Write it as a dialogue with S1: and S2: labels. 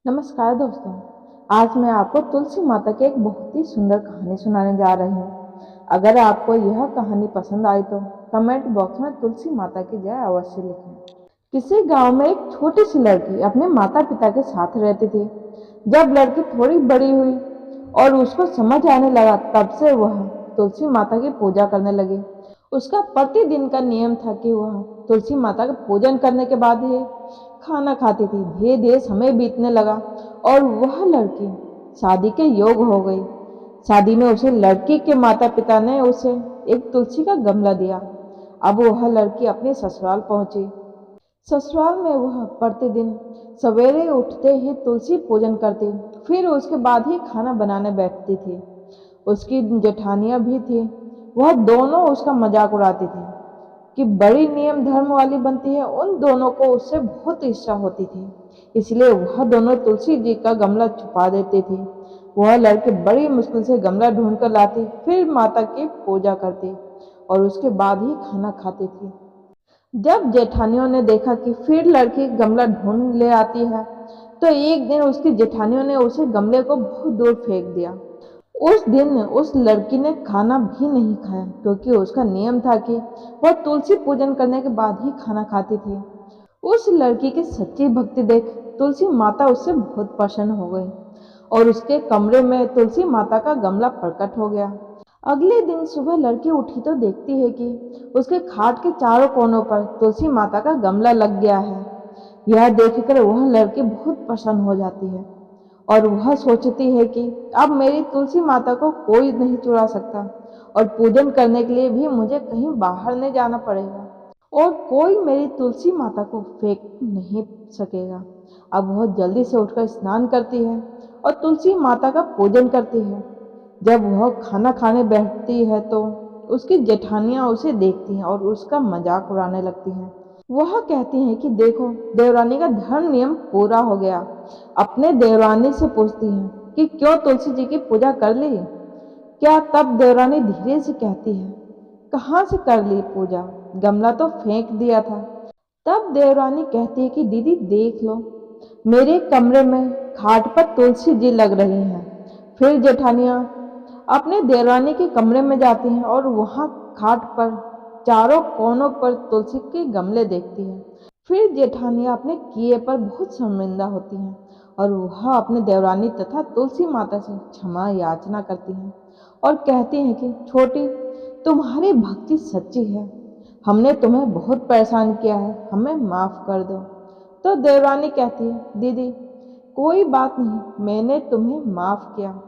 S1: नमस्कार दोस्तों। आज मैं आपको तुलसी माता की एक बहुत ही सुंदर कहानी सुनाने जा रही हूँ। अगर आपको यह कहानी पसंद आई तो कमेंट बॉक्स में तुलसी माता की जय अवश्य लिखें। किसी गांव में एक छोटी सी लड़की अपने माता पिता के साथ रहती थी। जब लड़की थोड़ी बड़ी हुई और उसको समझ आने लगा, तब से वह तुलसी माता की पूजा करने लगी। उसका प्रतिदिन का नियम था कि वह तुलसी माता का पूजन करने के बाद ही खाना खाती थी। धीरे धीरे समय बीतने लगा और वह लड़की शादी के योग हो गई। शादी में उसे लड़की के माता पिता ने उसे एक तुलसी का गमला दिया। अब वह लड़की अपने ससुराल पहुंची। ससुराल में वह प्रतिदिन सवेरे उठते ही तुलसी पूजन करती, फिर उसके बाद ही खाना बनाने बैठती थी। उसकी जेठानियां भी थी। वह दोनों उसका मजाक उड़ाती थी कि बड़ी नियम धर्म वाली बनती है। उन दोनों को उससे बहुत ईर्ष्या होती थी, इसलिए वह दोनों तुलसी जी का गमला छुपा देती थी। वह लड़की बड़ी मुश्किल से गमला ढूंढ कर लाती, फिर माता की पूजा करती और उसके बाद ही खाना खाती थी। जब जेठानियों ने देखा कि फिर लड़की गमला ढूंढ ले आती है, तो एक दिन उसकी जेठानियों ने उसे गमले को बहुत दूर फेंक दिया। उस दिन उस लड़की ने खाना भी नहीं खाया, क्योंकि उसका नियम था कि वह तुलसी पूजन करने के बाद ही खाना खाती थी। उस लड़की की सच्ची भक्ति देख तुलसी माता उससे बहुत प्रसन्न हो गई और उसके कमरे में तुलसी माता का गमला प्रकट हो गया। अगले दिन सुबह लड़की उठी तो देखती है कि उसके खाट के चारों कोनों पर तुलसी माता का गमला लग गया है। यह देखकर वह लड़की बहुत प्रसन्न हो जाती है और वह सोचती है कि अब मेरी तुलसी माता को कोई नहीं चुरा सकता और पूजन करने के लिए भी मुझे कहीं बाहर नहीं जाना पड़ेगा और कोई मेरी तुलसी माता को फेंक नहीं सकेगा। अब वह जल्दी से उठकर स्नान करती है और तुलसी माता का पूजन करती है। जब वह खाना खाने बैठती है तो उसकी जेठानियां उसे देखती हैं और उसका मजाक उड़ाने लगती हैं। वह कहती हैं कि देखो, देवरानी का धर्म नियम पूरा हो गया। अपने देवरानी से पूछती हैं कि क्यों तुलसी जी की पूजा कर ली क्या? तब देवरानी धीरे से कहती है, कहाँ से कर ली पूजा, गमला तो फेंक दिया था। तब देवरानी कहती है कि दीदी देख लो, मेरे कमरे में खाट पर तुलसी जी लग रही हैं। फिर जेठानियां अपने देवरानी के कमरे में जाती हैं और वहां खाट पर चारों कोनों पर तुलसी के गमले देखती हैं। फिर जेठानियां अपने किए पर बहुत शर्मिंदा होती हैं और वह अपने देवरानी तथा तुलसी माता से क्षमा याचना करती हैं और कहती हैं कि छोटी, तुम्हारी भक्ति सच्ची है, हमने तुम्हें बहुत परेशान किया है, हमें माफ कर दो। तो देवरानी कहती है, दीदी कोई बात नहीं, मैंने तुम्हें माफ किया।